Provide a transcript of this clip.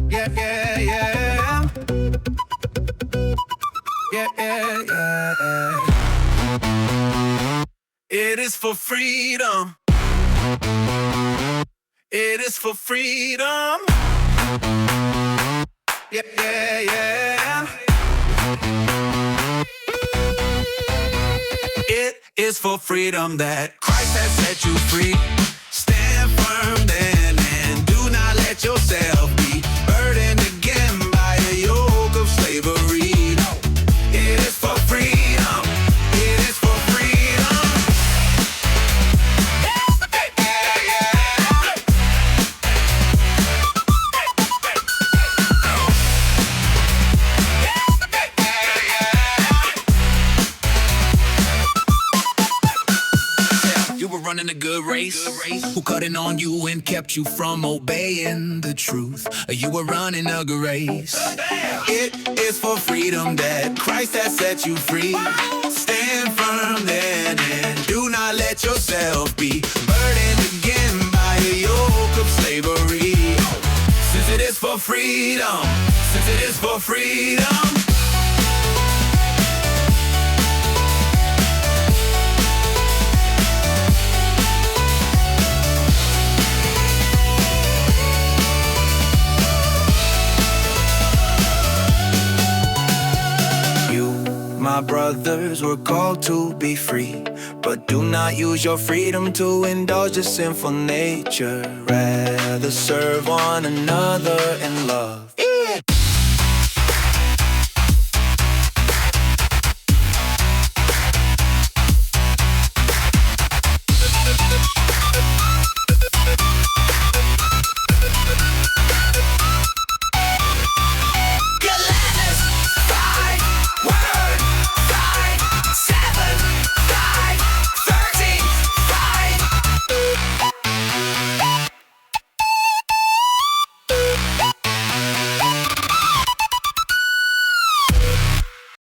Yeah, yeah, yeah. Yeah, yeah, yeah. It is for freedom. It is for freedom. Yeah, yeah, yeah. It is for freedom that Christ has set you free. Stand firm then and do not let yourself be burdened again by a yoke of slavery. It is for freedom. It is for freedom. Yeah, yeah. You were running a good race. Who cut in on you and kept you from obeying the truth? You were running a good race. It is for freedom that Christ has set you free. Stand firm then and do not let yourself be burdened again by a yoke of slavery. Since it is for freedom, since it is for freedom. My brothers were called to be free, but do not use your freedom to indulge the sinful nature. Rather serve one another in love.